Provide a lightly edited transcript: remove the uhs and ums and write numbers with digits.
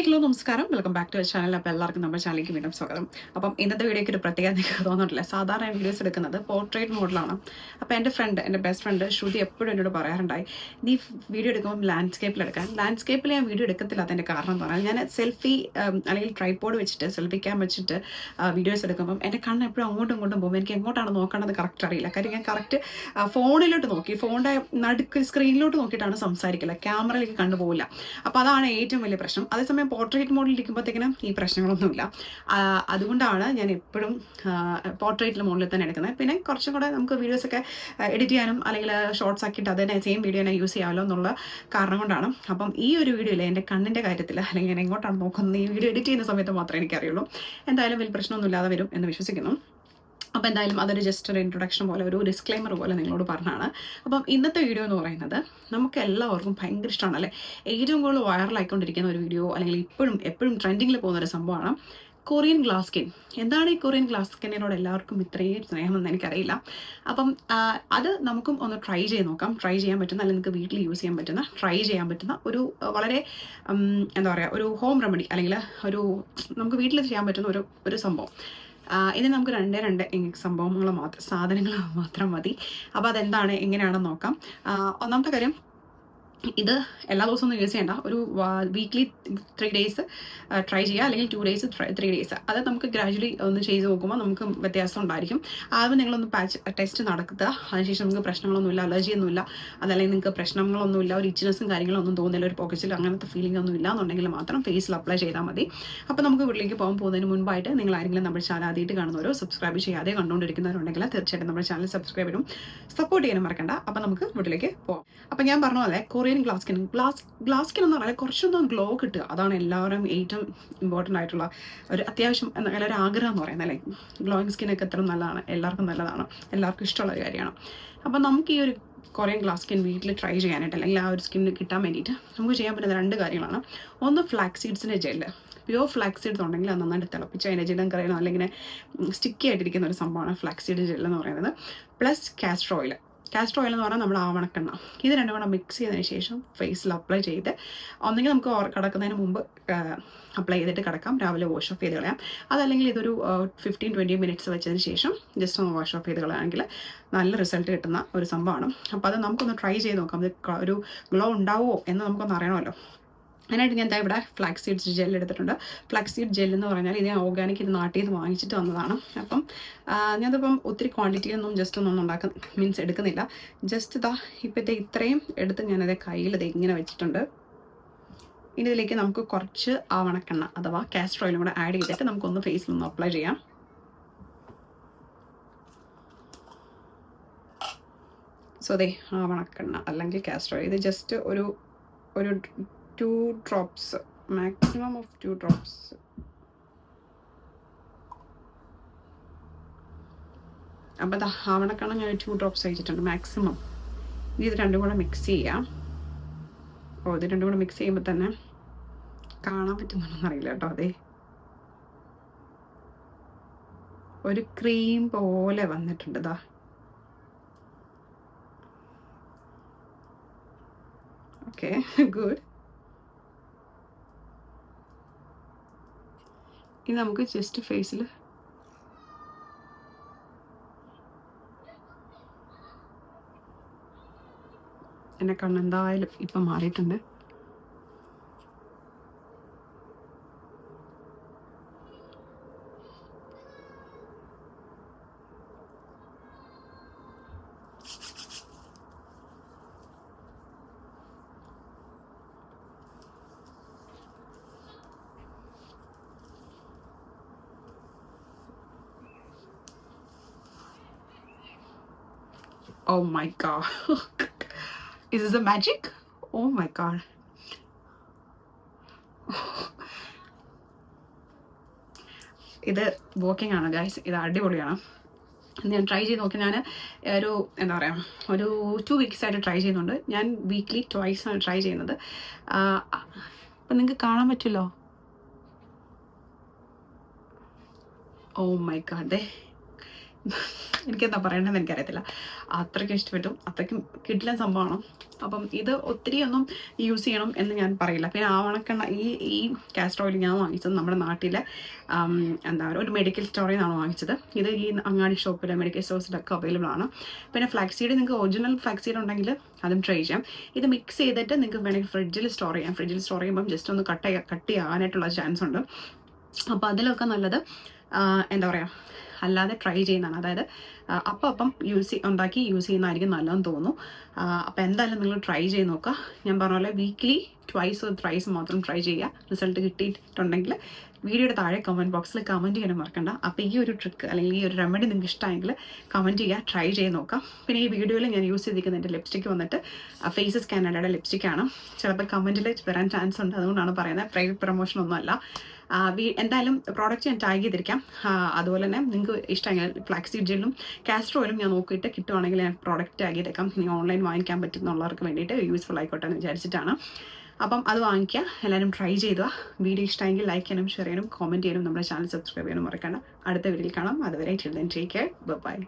Hi hello നമസ്കാരം, welcome back to our channel. അപ്പോൾ എല്ലാവർക്കും നമ്മുടെ ചാനലിലേക്ക് വീണ്ടും സ്വാഗതം. അപ്പം ഇന്നത്തെ വീഡിയോയ്ക്ക് ഒരു പ്രത്യേകത നിങ്ങൾക്ക് തോന്നിട്ടില്ല. സാധാരണ വീഡിയോസ് എടുക്കുന്നത് പോർട്രേറ്റ് മോഡലാണ്. അപ്പോൾ എൻ്റെ ബെസ്റ്റ് ഫ്രണ്ട് ശ്രുതി എപ്പോഴും എന്നോട് പറയാറുണ്ടായി, നീ വീഡിയോ എടുക്കുമ്പോൾ ലാൻഡ്സ്കേപ്പിൽ എടുക്കാൻ. ലാൻഡ്സ്കേപ്പിൽ ഞാൻ വീഡിയോ എടുക്കത്തില്ലാത്തതിൻ്റെ കാരണം എന്ന് പറഞ്ഞാൽ, ഞാൻ സെൽഫി അല്ലെങ്കിൽ ട്രൈപോഡ് വെച്ചിട്ട് സെൽഫി ക്യാം വെച്ചിട്ട് വീഡിയോസ് എടുക്കുമ്പം എൻ്റെ കണ്ണ് എപ്പോഴും അങ്ങോട്ടും ഇങ്ങോട്ടും പോകുമ്പോൾ എനിക്ക് എങ്ങോട്ടാണ് നോക്കേണ്ടത് കറക്റ്റ് അറിയില്ല. കാര്യം ഞാൻ കറക്റ്റ് ഫോണിലോട്ട് നോക്കി, ഫോണിൻ്റെ നടുക്ക് സ്ക്രീനിലോട്ട് നോക്കിയിട്ടാണ് സംസാരിക്കില്ല, ക്യാമറയിലേക്ക് കണ്ടുപോകില്ല. അപ്പോൾ അതാണ് ഏറ്റവും വലിയ പ്രശ്നം. അതേസമയം പോർട്രേറ്റ് മോഡിൽ ഇരിക്കുമ്പോഴത്തേക്കിനും ഈ പ്രശ്നങ്ങളൊന്നുമില്ല. അതുകൊണ്ടാണ് ഞാൻ എപ്പോഴും പോർട്രേറ്റ് മോഡിൽ തന്നെ എടുക്കുന്നത്. പിന്നെ കുറച്ചും കൂടെ നമുക്ക് വീഡിയോസൊക്കെ എഡിറ്റ് ചെയ്യാനും അല്ലെങ്കിൽ ഷോർട്സ് ആക്കിയിട്ട് അതന്നെ സെയിം വീഡിയോ തന്നെ യൂസ് ചെയ്യാമല്ലോ എന്നുള്ള കാരണം കൊണ്ടാണ്. അപ്പം ഈ ഒരു വീഡിയോയിൽ എൻ്റെ കണ്ണിൻ്റെ കാര്യത്തിൽ അല്ലെങ്കിൽ ഞാൻ എങ്ങോട്ടാണ് നോക്കുന്നത് ഈ വീഡിയോ എഡിറ്റ് ചെയ്യുന്ന സമയത്ത് മാത്രമേ എനിക്കറിയുള്ളൂ. എന്തായാലും വലിയ പ്രശ്നമൊന്നും ഇല്ലാതെ വരും എന്ന് വിശ്വസിക്കുന്നു. അപ്പോൾ എന്തായാലും അതൊരു ജസ്റ്റ് ഒരു ഇൻട്രൊഡക്ഷൻ പോലെ, ഒരു ഡിസ്ക്ലൈമർ പോലെ നിങ്ങളോട് പറഞ്ഞാണ്. അപ്പം ഇന്നത്തെ വീഡിയോ എന്ന് പറയുന്നത് നമുക്ക് എല്ലാവർക്കും ഭയങ്കര ഇഷ്ടമാണ് അല്ലേ, ഏറ്റവും കൂടുതൽ വൈറലായിക്കൊണ്ടിരിക്കുന്ന ഒരു വീഡിയോ അല്ലെങ്കിൽ എപ്പോഴും ട്രെൻഡിങ്ങിൽ പോകുന്ന ഒരു സംഭവമാണ് കൊറിയൻ ഗ്ലാസ് സ്കിൻ. എന്താണ് ഈ കൊറിയൻ ഗ്ലാസ് സ്കിന്നിനോട് എല്ലാവർക്കും ഇത്രയും സ്നേഹമെന്ന് എനിക്കറിയില്ല. അപ്പം അത് നമുക്കും ഒന്ന് ട്രൈ ചെയ്ത് നോക്കാം. ട്രൈ ചെയ്യാൻ പറ്റുന്ന, അല്ലെങ്കിൽ നിങ്ങൾക്ക് വീട്ടിൽ യൂസ് ചെയ്യാൻ പറ്റുന്ന, ട്രൈ ചെയ്യാൻ പറ്റുന്ന ഒരു വളരെ എന്താ പറയുക, ഒരു ഹോം റെമഡി അല്ലെങ്കിൽ ഒരു നമുക്ക് വീട്ടിൽ ചെയ്യാൻ പറ്റുന്ന ഒരു സംഭവം. ഇനി നമുക്ക് രണ്ട് സാധനങ്ങൾ മാത്രം മതി. അപ്പോൾ അതെന്താണ്, എങ്ങനെയാണെന്ന് നോക്കാം. ഒന്നാമത്തെ കാര്യം, ഇത് എല്ലാ ദിവസവും ഒന്നും യൂസ് ചെയ്യേണ്ട. ഒരു വീക്ക്ലി 3 days ട്രൈ ചെയ്യുക, അല്ലെങ്കിൽ 2 days 3 days. അത് നമുക്ക് ഗ്രാജുവലി ഒന്ന് ചെയ്ത് നോക്കുമ്പോൾ നമുക്ക് വ്യത്യാസം ഉണ്ടായിരിക്കും. ആദ്യം നിങ്ങളൊന്ന് ടെസ്റ്റ് നടത്തുക. അതിനുശേഷം നിങ്ങൾക്ക് പ്രശ്നങ്ങളൊന്നുമില്ല, അലർജിയൊന്നുമില്ല, അതല്ലെങ്കിൽ നിങ്ങൾക്ക് പ്രശ്നങ്ങളൊന്നുമില്ല, ഒരു ഇച്ചിനെസ്സും കാര്യങ്ങളൊന്നും തോന്നില്ല, ഒരു പോക്കറ്റിൽ അങ്ങനത്തെ ഫീലിംഗ് ഒന്നും ഇല്ല എന്നുണ്ടെങ്കിൽ മാത്രം ഫേസിൽ അപ്ലൈ ചെയ്താൽ മതി. അപ്പോൾ നമുക്ക് വീട്ടിലേക്ക് പോകുന്നതിന് മുൻപായിട്ട് നിങ്ങൾ ആരെങ്കിലും നമ്മുടെ ചാനൽ ആദ്യമായിട്ട് കാണുന്നവരോ സബ്സ്ക്രൈബ് ചെയ്യാതെ കണ്ടുകൊണ്ടിരിക്കുന്നവരുണ്ടെങ്കിൽ തീർച്ചയായിട്ടും നമ്മുടെ ചാനൽ സബ്സ്ക്രൈബ് ചെയ്യണം, സപ്പോർട്ട് ചെയ്യാനും മറക്കണ്ട. അപ്പോൾ നമുക്ക് വീട്ടിലേക്ക് പോകാം. അപ്പോൾ ഞാൻ പറഞ്ഞ പോലെ കൊറിയൻ ഗ്ലാസ് സ്കിൻ എന്ന് പറഞ്ഞാൽ കുറച്ചൊന്നും ഗ്ലോ കിട്ടുക, അതാണ് എല്ലാവരും ഏറ്റവും ഇമ്പോർട്ടൻ്റ് ആയിട്ടുള്ള ഒരു അത്യാവശ്യം അല്ലെങ്കിൽ ഒരു ആഗ്രഹം എന്ന് പറയുന്നത്. അല്ലേ, ഗ്ലോയിങ് സ്കിന്നൊക്കെ എത്ര നല്ലതാണ്, എല്ലാവർക്കും നല്ലതാണ്, എല്ലാവർക്കും ഇഷ്ടമുള്ള ഒരു കാര്യമാണ്. അപ്പോൾ നമുക്ക് ഈ ഒരു കൊറിയൻ ഗ്ലാസ് സ്കിൻ വീട്ടിൽ ട്രൈ ചെയ്യാനായിട്ട്, അല്ലെങ്കിൽ ആ ഒരു സ്കിന്ന് കിട്ടാൻ വേണ്ടിയിട്ട് നമുക്ക് ചെയ്യാൻ പറ്റുന്ന 2 കാര്യങ്ങളാണ്. ഒന്ന്, ഫ്ലാക്സ് സീഡ്സിൻ്റെ ജെല്ല്. പ്യുവർ ഫ്ലാക്സ് സീഡ്സ് ഉണ്ടെങ്കിൽ അത് നന്നായിട്ട് തിളപ്പിച്ച് അതിൻ്റെ ജെല്ലും കറിയണം, അല്ലെങ്കിൽ സ്റ്റിക്കി ആയിട്ടിരിക്കുന്ന ഒരു സംഭവമാണ് ഫ്ലാക്സ് സീഡ് ജെല്ല് എന്ന് പറയുന്നത്. പ്ലസ് കാസ്റ്റർ ഓയിൽ എന്ന് പറഞ്ഞാൽ നമ്മുടെ ആവണക്കെണ്ണ. ഇത് രണ്ടും കൂടെ മിക്സ് ചെയ്തതിന് ശേഷം ഫേസിൽ അപ്ലൈ ചെയ്ത്, ഒന്നെങ്കിൽ നമുക്ക് കിടക്കുന്നതിന് മുമ്പ് അപ്ലൈ ചെയ്തിട്ട് കിടക്കാം, രാവിലെ വാഷ് ഓഫ് ചെയ്ത് കളയാം. അതല്ലെങ്കിൽ ഇതൊരു 15-20 minutes വെച്ചതിന് ശേഷം ജസ്റ്റ് ഒന്ന് വാഷ് ഓഫ് ചെയ്ത് കളയാണെങ്കിൽ നല്ല റിസൾട്ട് കിട്ടുന്ന ഒരു സംഭവമാണ്. അപ്പോൾ അത് നമുക്കൊന്ന് ട്രൈ ചെയ്ത് നോക്കാം. ഇത് ഒരു ഗ്ലോ ഉണ്ടാവുമോ എന്ന് നമുക്കൊന്ന് അറിയണമല്ലോ. അതിനായിട്ട് ഞാൻ ഇവിടെ ഫ്ലാക്സ് സീഡ്സ് ജെൽ എടുത്തിട്ടുണ്ട്. ഫ്ലാക്സ് സീഡ് ജെൽ എന്ന് പറഞ്ഞാൽ ഇത് ഓർഗാനിക്, ഇത് നാട്ടിൽ നിന്ന് വാങ്ങിച്ചിട്ട് വന്നതാണ്. അപ്പം ഞാനിപ്പം ഒത്തിരി ക്വാണ്ടിറ്റിയൊന്നും ജസ്റ്റ് ഒന്നും എടുക്കുന്നില്ല. ജസ്റ്റ് ഇപ്പോഴത്തെ ഇത്രയും എടുത്ത് ഞാനത് കയ്യിൽ ഇങ്ങനെ വെച്ചിട്ടുണ്ട്. ഇനി ഇതിലേക്ക് നമുക്ക് കുറച്ച് ആവണക്കെണ്ണ അഥവാ കാസ്റ്റർ ഓയിലും കൂടെ ആഡ് ചെയ്തിട്ട് നമുക്കൊന്ന് ഫേസിലൊന്ന് അപ്ലൈ ചെയ്യാം. സോ ആവണക്കെണ്ണ അല്ലെങ്കിൽ കാസ്റ്റർ ഓയിൽ, ഇത് ജസ്റ്റ് ഒരു 2 drops, maximum of 2 drops. അപ്പോൾ അത് ആവണക്കണം, ഞാൻ 2 drops കഴിച്ചിട്ടുണ്ട് മാക്സിമം. ഇനി ഇത് രണ്ടും കൂടെ മിക്സ് ചെയ്യാം. ഇത് രണ്ടും കൂടെ മിക്സ് ചെയ്യുമ്പോൾ തന്നെ കാണാൻ പറ്റുന്നുണ്ടെന്ന് അറിയില്ല കേട്ടോ. അതെ, ഒരു ക്രീം പോലെ വന്നിട്ടുണ്ട്. Okay, good. ഇനി നമുക്ക് ജസ്റ്റ് ഫേസിൽ എൻ്റെ കണ്ണെന്തായാലും ഇപ്പം മാറിയിട്ടുണ്ട്. Oh my god. Is this a magic? Oh my god. ഇത് വർക്കിംഗ് ആണ് ഗൈസ്, ഇത് അടിപൊളിയാണ്. ഞാൻ ട്രൈ ചെയ്ത് നോക്കി. ഞാൻ ഒരു എന്താ പറയുക, ഒരു 2 weeks ആയിട്ട് ട്രൈ ചെയ്യുന്നുണ്ട്. ഞാൻ വീക്ക്ലി 2 ആണ് ട്രൈ ചെയ്യുന്നത്. അപ്പം നിങ്ങൾക്ക് കാണാൻ പറ്റുമല്ലോ. ഓ മൈ ഗാഡ്, എനിക്കെന്താ പറയേണ്ടതെന്ന് എനിക്കറിയത്തില്ല. അത്രയ്ക്കും ഇഷ്ടപ്പെട്ടു. അത്രയ്ക്കും കിടിലൻ സംഭവമാണ്. അപ്പം ഇത് ഒത്തിരിയൊന്നും യൂസ് ചെയ്യണം എന്ന് ഞാൻ പറയില്ല. പിന്നെ ആവണക്കെണ്ണ ഈ കാസ്റ്റർ ഓയിൽ ഞാൻ വാങ്ങിച്ചത് നമ്മുടെ നാട്ടിലെ എന്താ പറയുക ഒരു മെഡിക്കൽ സ്റ്റോറിൽ നിന്നാണ് വാങ്ങിച്ചത്. ഇത് ഈ അങ്ങാടി ഷോപ്പിൽ മെഡിക്കൽ സ്റ്റോഴ്സിലൊക്കെ അവൈലബിൾ ആണ്. പിന്നെ ഫ്ലാക്സീഡ് നിങ്ങൾക്ക് ഒറിജിനൽ ഫ്ലാക്സീഡ് ഉണ്ടെങ്കിൽ അതും ട്രൈ ചെയ്യാം. ഇത് മിക്സ് ചെയ്തിട്ട് നിങ്ങൾക്ക് വേണമെങ്കിൽ ഫ്രിഡ്ജിൽ സ്റ്റോർ ചെയ്യാം. ഫ്രിഡ്ജിൽ സ്റ്റോർ ചെയ്യുമ്പം ജസ്റ്റ് ഒന്ന് കട്ട് ചെയ്യാനായിട്ടുള്ള ചാൻസ് ഉണ്ട്. അപ്പോൾ അതിലൊക്കെ നല്ലത് എന്താ പറയുക അല്ലാതെ ട്രൈ ചെയ്യുന്നതാണ്. അതായത് അപ്പം ഉണ്ടാക്കി യൂസ് ചെയ്യുന്നതായിരിക്കും നല്ലതെന്ന് തോന്നുന്നു. അപ്പോൾ എന്തായാലും നിങ്ങൾ ട്രൈ ചെയ്ത് നോക്കുക. ഞാൻ പറഞ്ഞ പോലെ വീക്ക്ലി ട്വൈസ് ത്രൈസ് മാത്രം ട്രൈ ചെയ്യുക. റിസൾട്ട് കിട്ടിയിട്ടുണ്ടെങ്കിൽ വീഡിയോയുടെ താഴെ കമൻറ്റ് ബോക്സിൽ കമൻറ്റ് ചെയ്യാനും മറക്കണ്ട. അപ്പോൾ ഈ ഒരു ട്രിക്ക് അല്ലെങ്കിൽ ഈ ഒരു റെമഡി നിങ്ങൾക്ക് ഇഷ്ടമായെങ്കിൽ കമൻറ്റ് ചെയ്യുക, ട്രൈ ചെയ്ത് നോക്കാം. പിന്നെ ഈ വീഡിയോയിൽ ഞാൻ യൂസ് ചെയ്തിരിക്കുന്ന എൻ്റെ ലിപ്സ്റ്റിക്ക് വന്നിട്ട് ഫേസസ് കാനഡയുടെ ലിപ്സ്റ്റിക്കാണ്. ചിലപ്പോൾ കമൻറ്റിൽ വരാൻ ചാൻസ് ഉണ്ട്, അതുകൊണ്ടാണ് പറയുന്നത്. പ്രൈവറ്റ് പ്രൊമോഷൻ ഒന്നുമല്ല. എന്തായാലും പ്രോഡക്റ്റ് ഞാൻ ടാഗ് ചെയ്തിരിക്കാം. അതുപോലെ തന്നെ നിങ്ങൾക്ക് ഇഷ്ടമെങ്കിൽ ഫ്ലാക്സീഡ് ജെല്ലും കാസ്റ്റർ ഓയിലും ഞാൻ നോക്കിയിട്ട് കിട്ടുവാണെങ്കിൽ ഞാൻ പ്രോഡക്റ്റ് ടാഗ് ചെയ്തേക്കാം. ഇനി ഓൺലൈൻ വാങ്ങിക്കാൻ പറ്റുന്നുള്ളവർക്ക് വേണ്ടിയിട്ട് യൂസ്ഫുൾ ആയിക്കോട്ടെ എന്ന് വിചാരിച്ചിട്ടാണ്. അപ്പം അത് വാങ്ങിക്കുക, എല്ലാവരും ട്രൈ ചെയ്യുക. വീഡിയോ ഇഷ്ടമെങ്കിൽ ലൈക്ക് ചെയ്യാനും ഷെയർ ചെയ്യാനും കമൻറ്റ് ചെയ്യാനും നമ്മുടെ ചാനൽ സബ്സ്ക്രൈബ് ചെയ്യാനും മറക്കണ്ട. അടുത്ത വീഡിയോയിൽ കാണാം. അതുവരെ ടേക്ക് കെയർ, ബൈ.